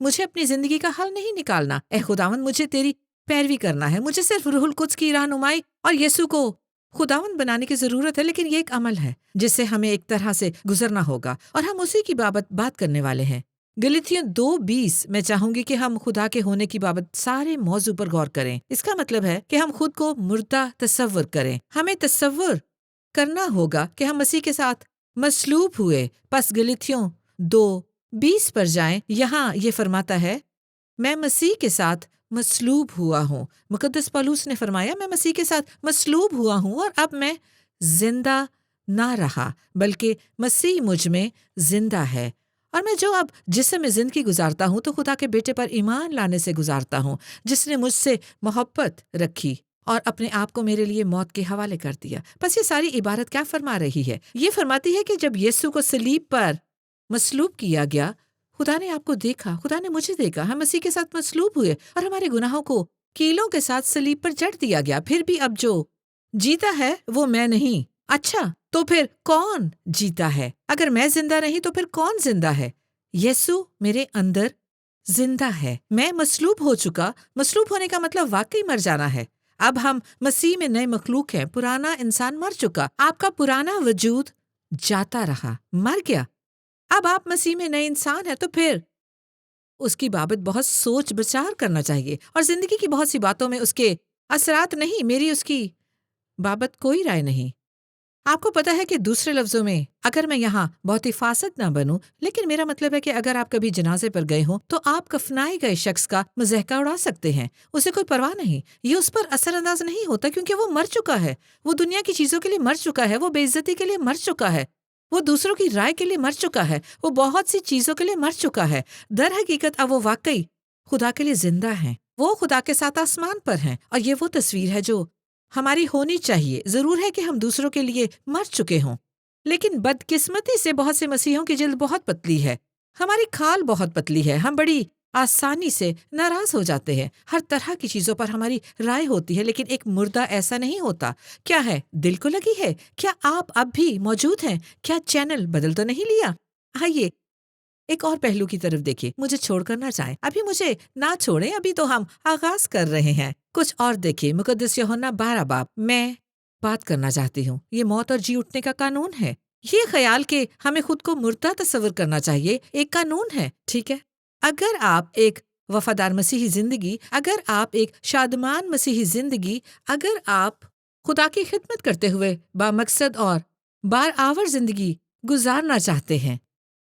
مجھے اپنی زندگی کا حل نہیں نکالنا، اے خداوند مجھے تیری پیروی کرنا ہے، مجھے صرف روح القدس کی رہنمائی اور یسوع کو خداوند بنانے کی ضرورت ہے، لیکن یہ ایک عمل ہے جس سے ہمیں ایک طرح سے گزرنا ہوگا، اور ہم اسی کی بات کرنے والے ہیں۔ گلتیوں 2:20 میں چاہوں گی کہ ہم خدا کے ہونے کی بابت سارے موضوع پر غور کریں۔ اس کا مطلب ہے کہ ہم خود کو مردہ تصور کریں۔ ہمیں تصور کرنا ہوگا کہ ہم مسیح کے ساتھ مصلوب ہوئے۔ پس گلتیوں 2:20 پر جائیں، یہاں یہ فرماتا ہے میں مسیح کے ساتھ مصلوب ہوا ہوں۔ مقدس پولس نے فرمایا میں مسیح کے ساتھ مصلوب ہوا ہوں، اور اب میں زندہ نہ رہا بلکہ مسیح مجھ میں زندہ ہے، اور میں جو اب جسم میں زندگی گزارتا ہوں تو خدا کے بیٹے پر ایمان لانے سے گزارتا ہوں، جس نے مجھ سے محبت رکھی اور اپنے آپ کو میرے لیے موت کے حوالے کر دیا۔ بس یہ ساری عبارت کیا فرما رہی ہے؟ یہ فرماتی ہے کہ جب یسوع کو صلیب پر مصلوب کیا گیا، خدا نے آپ کو دیکھا، خدا نے مجھے دیکھا، ہم مسیح کے ساتھ مصلوب ہوئے اور ہمارے گناہوں کو کیلوں کے ساتھ صلیب پر جڑ دیا گیا۔ پھر بھی اب جو جیتا ہے وہ میں نہیں۔ اچھا، تو پھر کون جیتا ہے؟ اگر میں زندہ نہیں تو پھر کون زندہ ہے؟ یسوع میرے اندر زندہ ہے۔ میں مصلوب ہو چکا۔ مصلوب ہونے کا مطلب واقعی مر جانا ہے۔ اب ہم مسیح میں نئے مخلوق ہیں۔ پرانا انسان مر چکا، آپ کا پرانا وجود جاتا رہا، مر گیا۔ اب آپ مسیح میں نئے انسان ہیں، تو پھر اس کی بابت بہت سوچ بچار کرنا چاہیے، اور زندگی کی بہت سی باتوں میں اس کے اثرات نہیں، میری اس کی بابت کوئی رائے نہیں۔ آپ کو پتا ہے کہ دوسرے لفظوں میں، اگر میں یہاں بہت ہی فاسد نہ بنوں، لیکن میرا مطلب ہے کہ اگر آپ کبھی جنازے پر گئے ہوں تو آپ کفنائے گئے شخص کا مضحکہ اڑا سکتے ہیں، اسے کوئی پرواہ نہیں، یہ اس پر اثر انداز نہیں ہوتا، کیونکہ وہ مر چکا ہے، وہ دنیا کی چیزوں کے لیے مر چکا ہے، وہ بے عزتی کے لیے مر چکا ہے، وہ دوسروں کی رائے کے لیے مر چکا ہے، وہ بہت سی چیزوں کے لیے مر چکا ہے۔ در حقیقت اب وہ واقعی خدا کے لیے زندہ ہیں، وہ خدا کے ساتھ آسمان پر ہیں، اور یہ وہ تصویر ہے جو ہماری ہونی چاہیے۔ ضرور ہے کہ ہم دوسروں کے لیے مر چکے ہوں، لیکن بدقسمتی سے بہت سے مسیحوں کی جلد بہت پتلی ہے، ہماری کھال بہت پتلی ہے، ہم بڑی آسانی سے ناراض ہو جاتے ہیں، ہر طرح کی چیزوں پر ہماری رائے ہوتی ہے، لیکن ایک مردہ ایسا نہیں ہوتا۔ کیا ہے؟ دل کو لگی ہے؟ کیا آپ اب بھی موجود ہیں؟ کیا چینل بدل تو نہیں لیا؟ آئیے ایک اور پہلو کی طرف دیکھیے، مجھے چھوڑ کر نہ جائیں، ابھی مجھے نہ چھوڑیں، ابھی تو ہم آغاز کر رہے ہیں۔ کچھ اور دیکھیے، مقدس یوحنا 12 باب میں بات کرنا چاہتی ہوں۔ یہ موت اور جی اٹھنے کا قانون ہے۔ یہ خیال کہ ہمیں خود کو مردہ تصور کرنا چاہیے ایک قانون ہے، ٹھیک ہے؟ اگر آپ ایک وفادار مسیحی زندگی، اگر آپ ایک شادمان مسیحی زندگی، اگر آپ خدا کی خدمت کرتے ہوئے بامقصد اور بار آور زندگی گزارنا چاہتے ہیں،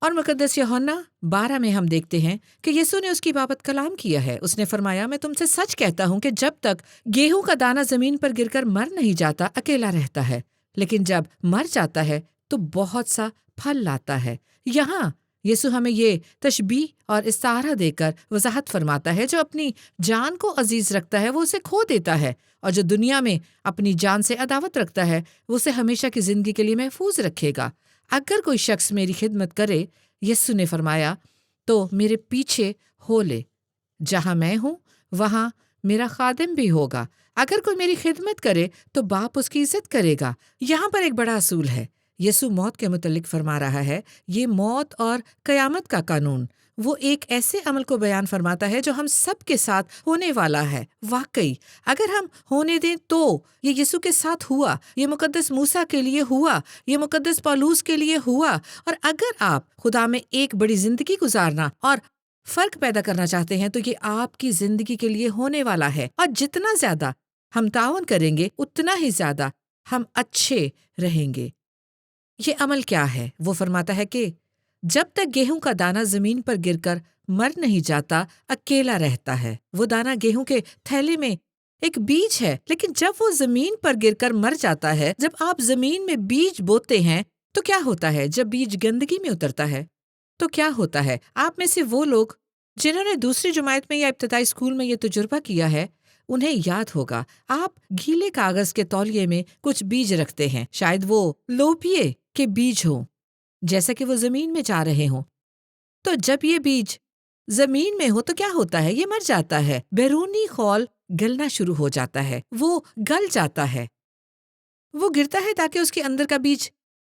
اور مقدس یوحنا 12 میں ہم دیکھتے ہیں کہ یسوع نے اس کی بابت کلام کیا ہے۔ اس نے فرمایا میں تم سے سچ کہتا ہوں کہ جب تک گیہوں کا دانہ زمین پر گر کر مر نہیں جاتا اکیلا رہتا ہے، لیکن جب مر جاتا ہے تو بہت سا پھل لاتا ہے۔ یہاں یسوع ہمیں یہ تشبیہ اور استعارہ دے کر وضاحت فرماتا ہے، جو اپنی جان کو عزیز رکھتا ہے وہ اسے کھو دیتا ہے، اور جو دنیا میں اپنی جان سے عداوت رکھتا ہے وہ اسے ہمیشہ کی زندگی کے لیے محفوظ رکھے گا۔ اگر کوئی شخص میری خدمت کرے، یسوع نے فرمایا، تو میرے پیچھے ہو لے، جہاں میں ہوں وہاں میرا خادم بھی ہوگا۔ اگر کوئی میری خدمت کرے تو باپ اس کی عزت کرے گا۔ یہاں پر ایک بڑا اصول ہے۔ یسوع موت کے متعلق فرما رہا ہے، یہ موت اور قیامت کا قانون۔ وہ ایک ایسے عمل کو بیان فرماتا ہے جو ہم سب کے ساتھ ہونے والا ہے۔ واقعی اگر ہم ہونے دیں تو یہ یسوع کے ساتھ ہوا، یہ مقدس موسیٰ کے لیے ہوا، یہ مقدس پولوس کے لیے ہوا۔ اور اگر آپ خدا میں ایک بڑی زندگی گزارنا اور فرق پیدا کرنا چاہتے ہیں تو یہ آپ کی زندگی کے لیے ہونے والا ہے، اور جتنا زیادہ ہم تعاون کریں گے اتنا ہی زیادہ ہم اچھے رہیں گے۔ یہ عمل کیا ہے؟ وہ فرماتا ہے کہ جب تک گیہوں کا دانہ زمین پر گر کر مر نہیں جاتا اکیلا رہتا ہے۔ وہ دانہ گیہوں کے تھیلے میں ایک بیج ہے، لیکن جب وہ زمین پر گر کر مر جاتا ہے، جب آپ زمین میں بیج بوتے ہیں تو کیا ہوتا ہے؟ جب بیج گندگی میں اترتا ہے تو کیا ہوتا ہے؟ آپ میں سے وہ لوگ جنہوں نے دوسری جماعت میں یا ابتدائی اسکول میں یہ تجربہ کیا ہے انہیں یاد ہوگا، آپ گیلے کاغذ کے تولیے میں کچھ بیج رکھتے ہیں، شاید وہ لوبیے کے بیج ہوں، جیسا کہ وہ زمین میں جا رہے ہوں۔ تو جب یہ بیج زمین میں ہو تو کیا ہوتا ہے؟ یہ مر جاتا ہے، بیرونی خول گلنا شروع ہو جاتا ہے، وہ گل جاتا ہے، وہ گرتا ہے تاکہ اس کے اندر کا بیج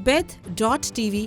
beth.tv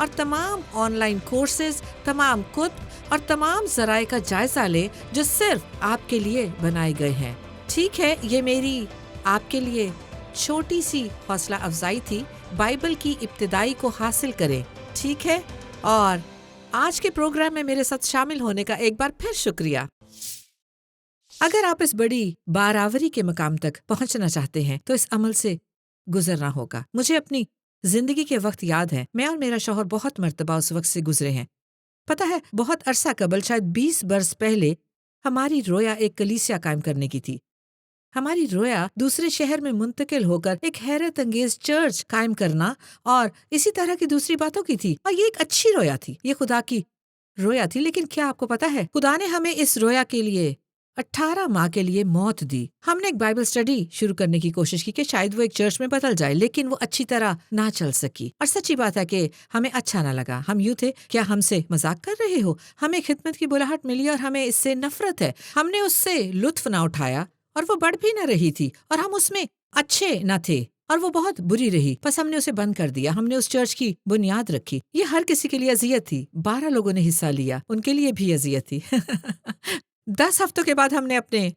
اور تمام آن لائن کورسز، تمام کتب اور تمام ذرائع کا جائزہ لیں جو صرف آپ کے لیے بنائے گئے ہیں۔ ٹھیک ہے، یہ میری آپ کے لیے چھوٹی سی حوصلہ افزائی تھی۔ بائبل کی ابتدائی کو حاصل کریں، ٹھیک ہے؟ اور آج کے پروگرام میں میرے ساتھ شامل ہونے کا ایک بار پھر شکریہ۔ اگر آپ اس بڑی باراوری کے مقام تک پہنچنا چاہتے ہیں تو اس عمل سے گزرنا ہوگا۔ مجھے اپنی زندگی کے وقت یاد ہے، میں اور میرا شوہر بہت مرتبہ اس وقت سے گزرے ہیں۔ پتہ ہے، بہت عرصہ قبل، شاید 20 برس پہلے، ہماری رویا ایک کلیسیا قائم کرنے کی تھی۔ ہماری رویا دوسرے شہر میں منتقل ہو کر ایک حیرت انگیز چرچ قائم کرنا اور اسی طرح کی دوسری باتوں کی تھی، اور یہ ایک اچھی رویا تھی، یہ خدا کی رویا تھی۔ لیکن کیا آپ کو پتا ہے، خدا نے ہمیں اس رویا کے لیے 18 ماہ کے لیے موت دی۔ ہم نے ایک بائبل اسٹڈی شروع کرنے کی کوشش کی کہ شاید وہ ایک چرچ میں بدل جائے، لیکن وہ اچھی طرح نہ چل سکی، اور سچی بات ہے کہ ہمیں اچھا نہ لگا۔ ہم یوں تھے، کیا ہم سے مذاق کر رہے ہو؟ ہمیں خدمت کی بلاہٹ ملی اور ہمیں اس سے نفرت ہے۔ ہم نے اس سے لطف نہ اٹھایا اور وہ بڑھ بھی نہ رہی تھی، اور ہم اس میں اچھے نہ تھے، اور وہ بہت بری رہی۔ بس ہم نے اسے بند کر دیا۔ ہم نے اس چرچ کی بنیاد رکھی۔ یہ ہر کسی کے لیے اذیت تھی۔ 12 لوگوں نے حصہ لیا، ان کے لیے بھی اذیت تھی۔ 10 ہفتوں کے بعد ہم نے اپنے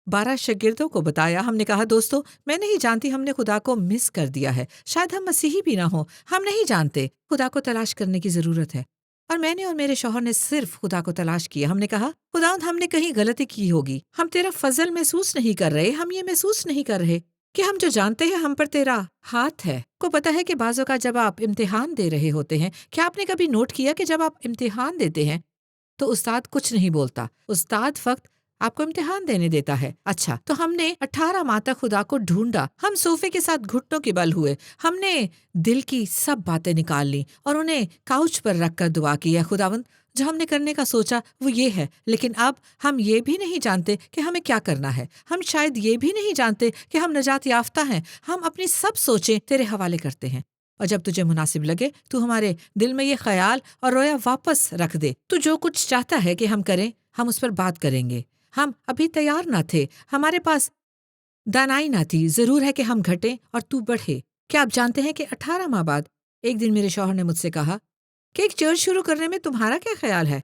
12 شاگردوں کو بتایا۔ ہم نے کہا، دوستو، میں نہیں جانتی، ہم نے خدا کو مس کر دیا ہے، شاید ہم مسیحی بھی نہ ہوں، ہم نہیں جانتے، خدا کو تلاش کرنے کی ضرورت ہے۔ اور میں نے اور میرے شوہر نے صرف خدا کو تلاش کیا۔ ہم نے کہا، خداوند، ہم نے کہیں غلطی کی ہوگی، ہم تیرا فضل محسوس نہیں کر رہے، ہم یہ محسوس نہیں کر رہے کہ ہم جو جانتے ہیں ہم پر تیرا ہاتھ ہے۔ کو پتہ ہے کہ بعض اوقات جب آپ امتحان دے رہے ہوتے ہیں، کیا آپ نے کبھی نوٹ کیا کہ جب آپ امتحان دیتے ہیں تو استاد کچھ نہیں بولتا، استاد فقط آپ کو امتحان دینے دیتا ہے۔ اچھا، تو ہم نے 18 ماہ تک خدا کو ڈھونڈا، ہم صوفے کے ساتھ گھٹنوں کے بل ہوئے، ہم نے دل کی سب باتیں نکال لی اور انہیں کاؤچ پر رکھ کر دعا کی، اے خداوند، جو ہم نے کرنے کا سوچا وہ یہ ہے، لیکن اب ہم یہ بھی نہیں جانتے کہ ہمیں کیا کرنا ہے، ہم شاید یہ بھی نہیں جانتے کہ ہم نجات یافتہ ہیں، ہم اپنی سب سوچیں تیرے حوالے کرتے ہیں، اور جب تجھے مناسب لگے تو ہمارے دل میں یہ خیال اور رویا واپس رکھ دے۔ تو جو کچھ چاہتا ہے کہ ہم کریں، ہم اس پر بات کریں گے۔ ہم ابھی تیار نہ تھے، ہمارے پاس دانائی نہ تھی، ضرور ہے کہ ہم گھٹیں اور تو بڑھے۔ کیا آپ جانتے ہیں کہ 18 ماہ بعد ایک دن میرے شوہر نے مجھ سے کہا کہ ایک چرچ شروع کرنے میں تمہارا کیا خیال ہے؟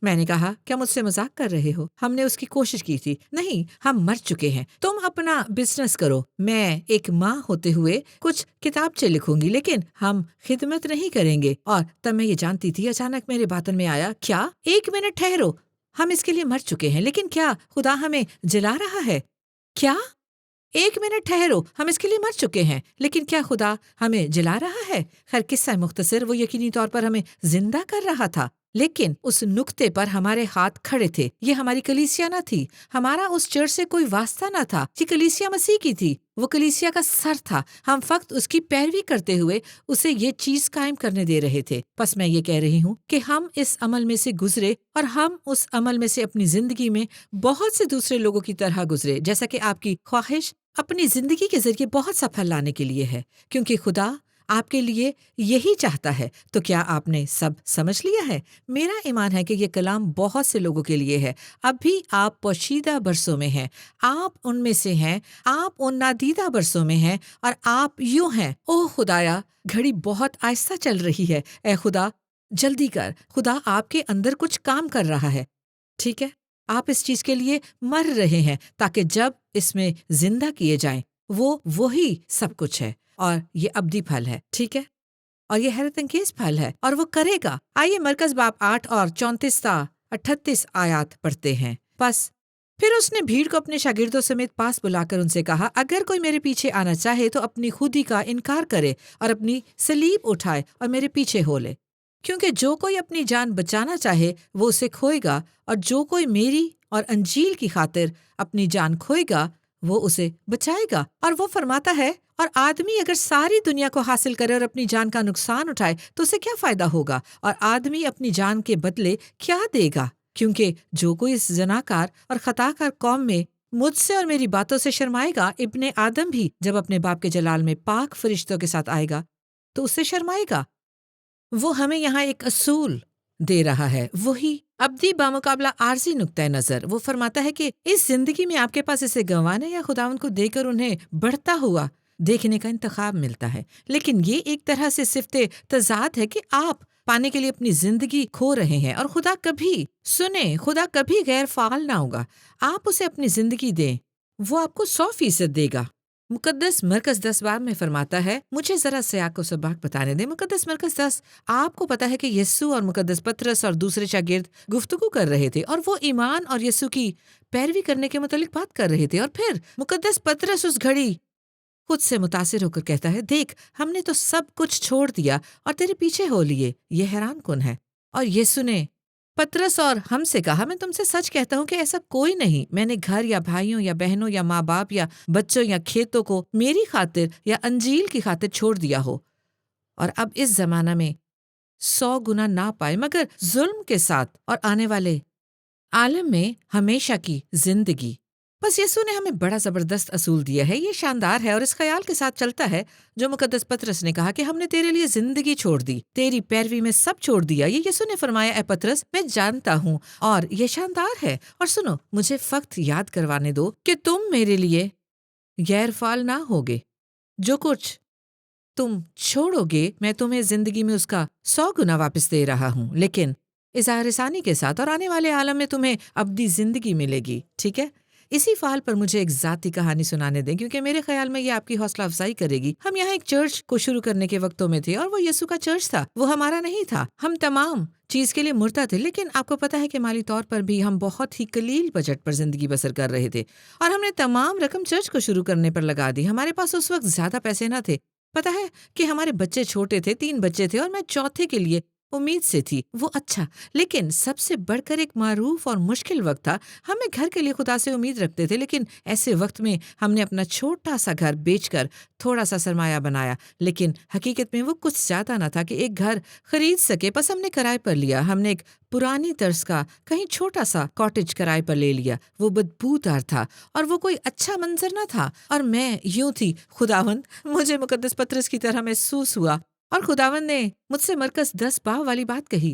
میں نے کہا، کیا مجھ سے مذاق کر رہے ہو؟ ہم نے اس کی کوشش کی تھی۔ نہیں، ہم مر چکے ہیں، تم اپنا بزنس کرو، میں ایک ماں ہوتے ہوئے کچھ کتابچے لکھوں گی، لیکن ہم خدمت نہیں کریں گے۔ اور تب میں یہ جانتی تھی، اچانک میرے باطن میں آیا، کیا؟ 1 منٹ ٹھہرو، ہم اس کے لیے مر چکے ہیں، لیکن کیا خدا ہمیں جلا رہا ہے؟ کیا؟ 1 منٹ ٹھہرو، ہم اس کے لیے مر چکے ہیں، لیکن کیا خدا ہمیں جلا رہا ہے؟ خیر، قصہ مختصر، وہ یقینی طور پر ہمیں زندہ کر رہا تھا، لیکن اس نقطے پر ہمارے ہاتھ کھڑے تھے۔ یہ ہماری کلیسیا نہ تھی، ہمارا اس چرچ سے کوئی واسطہ نہ تھا، یہ کلیسیا مسیح کی تھی، وہ کلیسیا کا سر تھا، ہم فقط اس کی پیروی کرتے ہوئے اسے یہ چیز قائم کرنے دے رہے تھے۔ بس میں یہ کہہ رہی ہوں کہ ہم اس عمل میں سے گزرے، اور ہم اس عمل میں سے اپنی زندگی میں بہت سے دوسرے لوگوں کی طرح گزرے، جیسا کہ آپ کی خواہش اپنی زندگی کے ذریعے بہت سا پھل لانے کے لیے ہے، کیونکہ خدا آپ کے لیے یہی چاہتا ہے۔ تو کیا آپ نے سب سمجھ لیا ہے؟ میرا ایمان ہے کہ یہ کلام بہت سے لوگوں کے لیے ہے۔ اب بھی آپ پوشیدہ برسوں میں ہیں، آپ ان میں سے ہیں، آپ ان نادیدہ برسوں میں ہیں، اور آپ یوں ہیں، اوہ خدایا، گھڑی بہت آہستہ چل رہی ہے، اے خدا جلدی کر۔ خدا آپ کے اندر کچھ کام کر رہا ہے، ٹھیک ہے؟ آپ اس چیز کے لیے مر رہے ہیں تاکہ جب اس میں زندہ کیے جائیں، وہی سب کچھ ہے، اور یہ ابدی پھل ہے، ٹھیک ہے؟ اور یہ حیرت انگیز پھل ہے، اور وہ کرے گا۔ آئیے مرکز باب 8 اور 34 تا 38 آیات پڑھتے ہیں۔ بس پھر اس نے بھیڑ کو اپنے شاگردوں سمیت پاس بلا کر ان سے کہا، اگر کوئی میرے پیچھے آنا چاہے تو اپنی خودی کا انکار کرے اور اپنی صلیب اٹھائے اور میرے پیچھے ہو لے، کیونکہ جو کوئی اپنی جان بچانا چاہے وہ اسے کھوئے گا، اور جو کوئی میری اور انجیل کی خاطر اپنی جان کھوئے گا وہ اسے بچائے گا۔ اور وہ فرماتا ہے، اور آدمی اگر ساری دنیا کو حاصل کرے اور اپنی جان کا نقصان اٹھائے تو اسے کیا فائدہ ہوگا؟ اور آدمی اپنی جان کے بدلے کیا دے گا؟ کیونکہ جو کوئی اس زناکار اور خطا کار قوم میں مجھ سے اور میری باتوں سے شرمائے گا، ابن آدم بھی جب اپنے باپ کے جلال میں پاک فرشتوں کے ساتھ آئے گا تو اس سے شرمائے گا۔ وہ ہمیں یہاں ایک اصول دے رہا ہے، وہی ابدی بامقابلہ عارضی نقطۂ نظر۔ وہ فرماتا ہے کہ اس زندگی میں آپ کے پاس اسے گنوانے یا خداوند کو دے کر انہیں بڑھتا ہوا دیکھنے کا انتخاب ملتا ہے، لیکن یہ ایک طرح سے صفت تضاد ہے کہ آپ پانے کے لیے اپنی زندگی کھو رہے ہیں، اور خدا کبھی غیر فعال نہ ہوگا۔ آپ اسے اپنی زندگی دیں، وہ آپ کو 100% دے گا۔ مقدس مرکز 10 باب میں فرماتا ہے، مجھے ذرا سیاق و سباق بتانے دیں۔ مقدس مرکز 10، آپ کو پتا ہے کہ یسوع اور مقدس پطرس اور دوسرے شاگرد گفتگو کر رہے تھے، اور وہ ایمان اور یسوع کی پیروی کرنے کے متعلق بات کر رہے تھے، اور پھر مقدس پطرس اس گھڑی خود سے متاثر ہو کر کہتا ہے، دیکھ، ہم نے تو سب کچھ چھوڑ دیا اور تیرے پیچھے ہو لیے، یہ حیران کن ہے۔ اور یسوع نے پطرس اور ہم سے کہا، میں تم سے سچ کہتا ہوں کہ ایسا کوئی نہیں، میں نے گھر یا بھائیوں یا بہنوں یا ماں باپ یا بچوں یا کھیتوں کو میری خاطر یا انجیل کی خاطر چھوڑ دیا ہو، اور اب اس زمانہ میں 100 گنا نہ پائے مگر ظلم کے ساتھ، اور آنے والے عالم میں ہمیشہ کی زندگی۔ بس یسوع نے ہمیں بڑا زبردست اصول دیا ہے، یہ شاندار ہے اور اس خیال کے ساتھ چلتا ہے جو مقدس پطرس نے کہا کہ ہم نے تیرے لیے زندگی چھوڑ دی، تیری پیروی میں سب چھوڑ دیا۔ یہ یسوع نے فرمایا، اے پطرس، میں جانتا ہوں، اور یہ شاندار ہے۔ اور سنو، مجھے فقط یاد کروانے دو کہ تم میرے لیے غیر فعال نہ ہوگے۔ جو کچھ تم چھوڑو گے میں تمہیں زندگی میں اس کا 100 گنا واپس دے رہا ہوں، لیکن اظہار ثانی کے ساتھ، اور آنے والے عالم میں تمہیں ابدی زندگی ملے گی، ٹھیک ہے؟ اسی فعال پر مجھے ایک ذاتی کہانی سنانے دیں، کیونکہ میرے خیال میں یہ آپ کی حوصلہ افزائی کرے گی۔ ہم یہاں ایک چرچ کو شروع کرنے کے وقتوں میں تھے، اور وہ یسوع کا چرچ تھا، وہ ہمارا نہیں تھا۔ ہم تمام چیز کے لیے مرتا تھے، لیکن آپ کو پتا ہے کہ مالی طور پر بھی ہم بہت ہی قلیل بجٹ پر زندگی بسر کر رہے تھے، اور ہم نے تمام رقم چرچ کو شروع کرنے پر لگا دی۔ ہمارے پاس اس وقت زیادہ پیسے نہ تھے، پتا ہے کہ ہمارے بچے چھوٹے تھے، 3 بچے تھے، اور میں چوتھے کے لیے امید سے تھی، وہ اچھا، لیکن سب سے بڑھ کر ایک معروف اور مشکل وقت تھا۔ ہمیں گھر کے لیے خدا سے امید رکھتے تھے، لیکن ایسے وقت میں ہم نے اپنا چھوٹا سا گھر بیچ کر تھوڑا سا سرمایہ بنایا، لیکن حقیقت میں وہ کچھ زیادہ نہ تھا کہ ایک گھر خرید سکے۔ بس ہم نے کرائے پر لیا، ہم نے ایک پرانی طرز کا کہیں چھوٹا سا کاٹیج کرائے پر لے لیا، وہ بدبودار تھا اور وہ کوئی اچھا منظر نہ تھا، اور میں یوں تھی، خداوند، مجھے مقدس پطرس کی طرح محسوس ہوا، اور خداوند نے مجھ سے مرکز 10 باب والی بات کہی،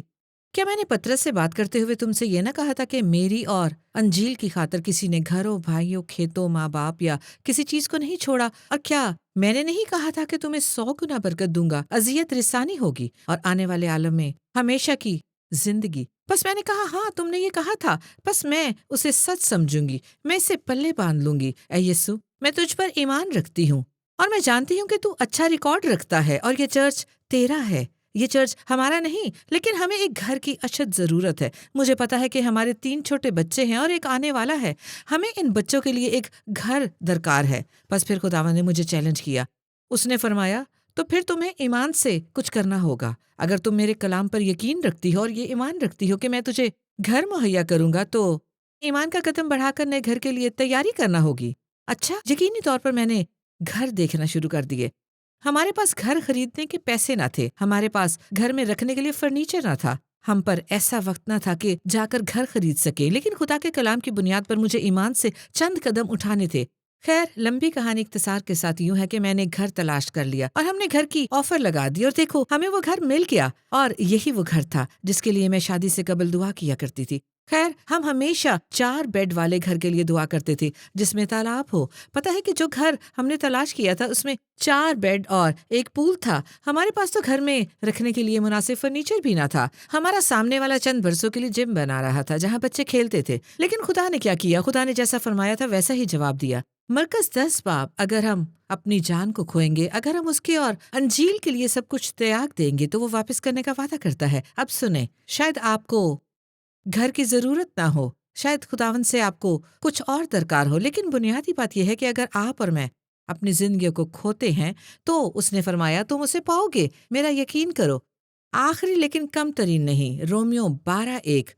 کیا میں نے پطرس سے بات کرتے ہوئے تم سے یہ نہ کہا تھا کہ میری اور انجیل کی خاطر کسی نے گھروں، بھائیوں، کھیتوں، ماں باپ یا کسی چیز کو نہیں چھوڑا؟ اور کیا میں نے نہیں کہا تھا کہ تمہیں 100 گنا برکت دوں گا، اذیت رسانی ہوگی، اور آنے والے عالم میں ہمیشہ کی زندگی؟ بس میں نے کہا، ہاں تم نے یہ کہا تھا، بس میں اسے سچ سمجھوں گی، میں اسے پلے باندھ لوں گی۔ اے یسوع، میں تجھ پر ایمان رکھتی ہوں، اور میں جانتی ہوں کہ تو اچھا ریکارڈ رکھتا ہے، اور یہ چرچ تیرا ہے، یہ چرچ ہمارا نہیں، لیکن ہمیں ایک گھر کی اشد ضرورت ہے۔ مجھے پتا ہے کہ ہمارے 3 چھوٹے بچے ہیں اور ایک آنے والا ہے، ہمیں ان بچوں کے لیے ایک گھر درکار ہے۔ بس پھر خداوند نے مجھے چیلنج کیا، اس نے فرمایا، تو پھر تمہیں ایمان سے کچھ کرنا ہوگا۔ اگر تم میرے کلام پر یقین رکھتی ہو اور یہ ایمان رکھتی ہو کہ میں تجھے گھر مہیا کروں گا، تو ایمان کا قدم بڑھا کر نئے گھر کے لیے تیاری کرنا ہوگی۔ اچھا، یقینی طور پر میں نے گھر دیکھنا شروع کر دیے۔ ہمارے پاس گھر خریدنے کے پیسے نہ تھے، ہمارے پاس گھر میں رکھنے کے لیے فرنیچر نہ تھا، ہم پر ایسا وقت نہ تھا کہ جا کر گھر خرید سکے، لیکن خدا کے کلام کی بنیاد پر مجھے ایمان سے چند قدم اٹھانے تھے۔ خیر، لمبی کہانی اختصار کے ساتھ یوں ہے کہ میں نے گھر تلاش کر لیا، اور ہم نے گھر کی آفر لگا دی، اور دیکھو، ہمیں وہ گھر مل گیا، اور یہی وہ گھر تھا جس کے لیے میں شادی سے قبل دعا کیا کرتی تھی۔ خیر، ہم ہمیشہ 4 بیڈ والے گھر کے لیے دعا کرتے تھے جس میں تالاب ہو۔ پتہ ہے کہ جو گھر ہم نے تلاش کیا تھا اس میں 4 بیڈ اور ایک پول تھا۔ ہمارے پاس تو گھر میں رکھنے کے لیے مناسب فرنیچر بھی نہ تھا۔ ہمارا سامنے والا چند برسوں کے لیے جم بنا رہا تھا جہاں بچے کھیلتے تھے، لیکن خدا نے کیا کیا؟ خدا نے جیسا فرمایا تھا ویسا ہی جواب دیا۔ مرکز 10 باب، اگر ہم اپنی جان کو کھوئیں گے، اگر ہم اس کے اور انجیل کے لیے سب کچھ تیاگ دیں گے، تو وہ واپس کرنے کا وعدہ کرتا ہے۔ اب سنیں، شاید آپ کو گھر کی ضرورت نہ ہو، شاید خداوند سے آپ کو کچھ اور درکار ہو، لیکن بنیادی بات یہ ہے کہ اگر آپ اور میں اپنی زندگیوں کو کھوتے ہیں تو اس نے فرمایا تم اسے پاؤ گے، میرا یقین کرو۔ آخری لیکن کم ترین نہیں، رومیو 12:1۔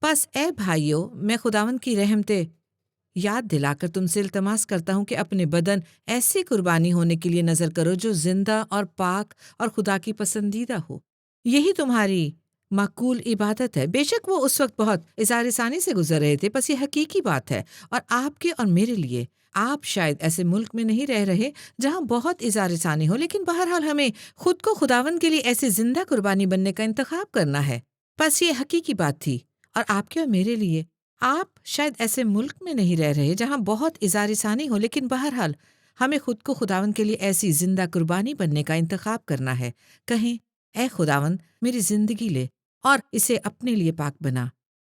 بس اے بھائیو، میں خداوند کی رحمتیں یاد دلا کر تم سے التماس کرتا ہوں کہ اپنے بدن ایسی قربانی ہونے کے لیے نظر کرو جو زندہ اور پاک اور خدا کی پسندیدہ ہو، یہی تمہاری معقول عبادت ہے۔ بے شک وہ اس وقت بہت اظہار ثانی سے گزر رہے تھے، بس یہ حقیقی بات ہے، اور آپ کے اور میرے لیے۔ آپ شاید ایسے ملک میں نہیں رہ رہے جہاں بہت اظہار ثانی ہو، لیکن بہرحال ہمیں خود کو خداوند کے لیے ایسی زندہ قربانی بننے کا انتخاب کرنا ہے۔ بس یہ حقیقی بات تھی، اور آپ کے اور میرے لیے۔ آپ شاید ایسے ملک میں نہیں رہ رہے جہاں بہت اظہار ثانی ہو، لیکن بہرحال ہمیں خود کو خداوند کے لیے ایسی زندہ قربانی بننے کا انتخاب کرنا ہے۔ کہیں، اے خداوند میری زندگی لے اور اسے اپنے لیے پاک بنا،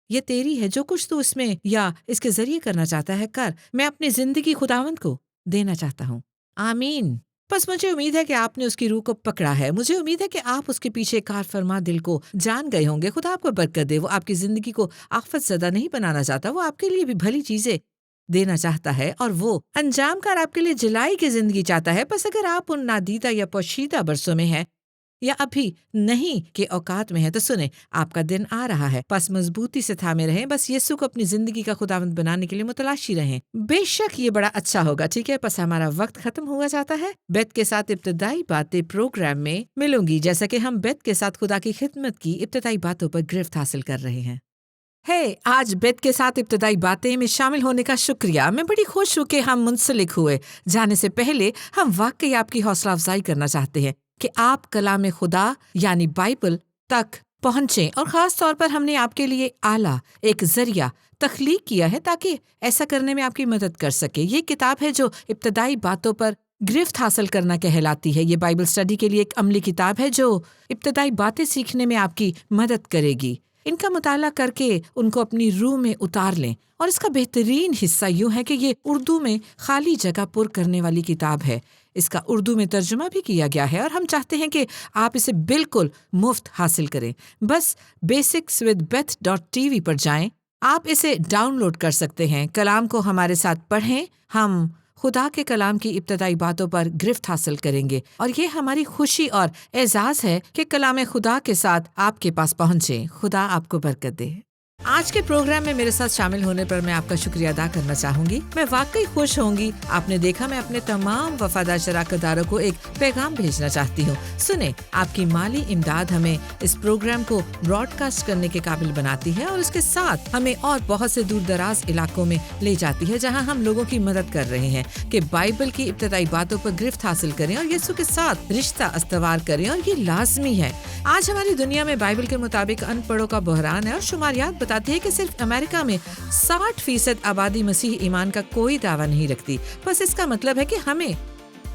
یہ تیری ہے، جو کچھ تو اس میں یا اس کے ذریعے کرنا چاہتا ہے کر، میں اپنی زندگی خداوند کو دینا چاہتا ہوں، آمین۔ بس مجھے امید ہے کہ آپ نے اس کی روح کو پکڑا ہے، مجھے امید ہے کہ آپ اس کے پیچھے کار فرما دل کو جان گئے ہوں گے۔ خدا آپ کو برکت دے، وہ آپ کی زندگی کو آفت زدہ نہیں بنانا چاہتا، وہ آپ کے لیے بھی بھلی چیزیں دینا چاہتا ہے اور وہ انجام کار آپ کے لیے جلائی کی زندگی چاہتا ہے۔ بس اگر آپ ان نادیدہ یا پوشیدہ برسوں میں ہیں یا ابھی نہیں کے اوقات میں ہے تو سنیں، آپ کا دن آ رہا ہے، پس مضبوطی سے تھامے رہیں، بس یسوع کو اپنی زندگی کا خداوند بنانے کے لیے متلاشی رہیں۔ بے شک یہ بڑا اچھا ہوگا، ٹھیک ہے؟ پس ہمارا وقت ختم ہوا جاتا ہے۔ بیت کے ساتھ ابتدائی باتیں پروگرام میں ملوں گی، جیسا کہ ہم بیت کے ساتھ خدا کی خدمت کی ابتدائی باتوں پر گرفت حاصل کر رہے ہیں۔ آج بیت کے ساتھ ابتدائی باتیں میں شامل ہونے کا شکریہ۔ میں بڑی خوش ہوں کہ ہم منسلک ہوئے۔ جانے سے پہلے ہم واقعی آپ کی حوصلہ افزائی کرنا چاہتے ہیں کہ آپ کلام خدا یعنی بائبل تک پہنچیں، اور خاص طور پر ہم نے آپ کے لیے اعلیٰ ایک ذریعہ تخلیق کیا ہے تاکہ ایسا کرنے میں آپ کی مدد کر سکے۔ یہ کتاب ہے جو ابتدائی باتوں پر گرفت حاصل کرنا کہلاتی ہے۔ یہ بائبل اسٹڈی کے لیے ایک عملی کتاب ہے جو ابتدائی باتیں سیکھنے میں آپ کی مدد کرے گی۔ ان کا مطالعہ کر کے ان کو اپنی روح میں اتار لیں، اور اس کا بہترین حصہ یوں ہے کہ یہ اردو میں خالی جگہ پر کرنے والی کتاب ہے۔ اس کا اردو میں ترجمہ بھی کیا گیا ہے، اور ہم چاہتے ہیں کہ آپ اسے بالکل مفت حاصل کریں۔ بس basicswithbeth.tv پر جائیں، آپ اسے ڈاؤن لوڈ کر سکتے ہیں۔ کلام کو ہمارے ساتھ پڑھیں، ہم خدا کے کلام کی ابتدائی باتوں پر گرفت حاصل کریں گے، اور یہ ہماری خوشی اور اعزاز ہے کہ کلام خدا کے ساتھ آپ کے پاس پہنچیں۔ خدا آپ کو برکت دے۔ آج کے پروگرام میں میرے ساتھ شامل ہونے پر میں آپ کا شکریہ ادا کرنا چاہوں گی۔ میں واقعی خوش ہوں گی۔ آپ نے دیکھا میں اپنے تمام وفادار شراکت داروں کو ایک پیغام بھیجنا چاہتی ہوں۔ سنیں، آپ کی مالی امداد ہمیں اس پروگرام کو براڈ کاسٹ کرنے کے قابل بناتی ہے، اور اس کے ساتھ ہمیں اور بہت سے دور دراز علاقوں میں لے جاتی ہے جہاں ہم لوگوں کی مدد کر رہے ہیں کہ بائبل کی ابتدائی باتوں پر گرفت حاصل کریں اور یسوع کے ساتھ رشتہ استوار کریں، اور یہ لازمی ہے۔ آج ہماری دنیا میں بائبل کے مطابق ان پڑھوں کا بحران ہے، اور شماریات بتاتی ہے کہ صرف امریکہ میں 60% آبادی مسیح ایمان کا کوئی دعویٰ نہیں رکھتی۔ بس اس کا مطلب ہے کہ ہمیں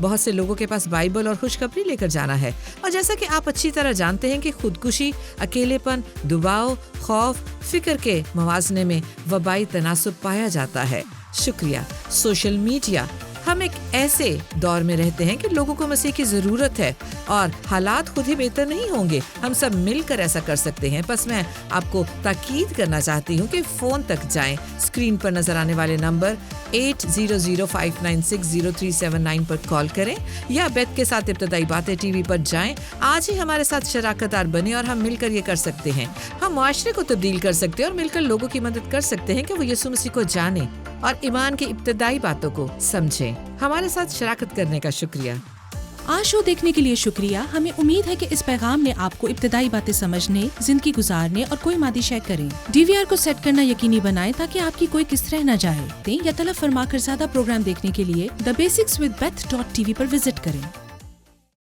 بہت سے لوگوں کے پاس بائبل اور خوشخبری لے کر جانا ہے، اور جیسا کہ آپ اچھی طرح جانتے ہیں کہ خودکشی، اکیلے پن، دباؤ، خوف، فکر کے موازنے میں وبائی تناسب پایا جاتا ہے۔ شکریہ سوشل میڈیا۔ ہم ایک ایسے دور میں رہتے ہیں کہ لوگوں کو مسیح کی ضرورت ہے، اور حالات خود ہی بہتر نہیں ہوں گے، ہم سب مل کر ایسا کر سکتے ہیں۔ بس میں آپ کو تاکید کرنا چاہتی ہوں کہ فون تک جائیں، اسکرین پر نظر آنے والے نمبر 8005960379 پر کال کریں، یا بیت کے ساتھ ابتدائی باتیں ٹی وی پر جائیں۔ آج ہی ہمارے ساتھ شراکت دار بنیں، اور ہم مل کر یہ کر سکتے ہیں۔ ہم معاشرے کو تبدیل کر سکتے ہیں، اور مل کر لوگوں کی مدد کر سکتے ہیں کہ وہ یسوع مسیح کو جانیں اور ایمان کی ابتدائی باتوں کو سمجھیں۔ ہمارے ساتھ شراکت کرنے کا شکریہ۔ آج شو دیکھنے کے لیے شکریہ۔ ہمیں امید ہے کہ اس پیغام نے آپ کو ابتدائی باتیں سمجھنے، زندگی گزارنے اور کوئی مادی شے کریں۔ ڈی وی آر کو سیٹ کرنا یقینی بنائیں تاکہ آپ کی کوئی کس رہ نہ جائے۔ یا طلب فرما کر زیادہ پروگرام دیکھنے کے لیے thebasicswithbeth.tv پر وزٹ کریں۔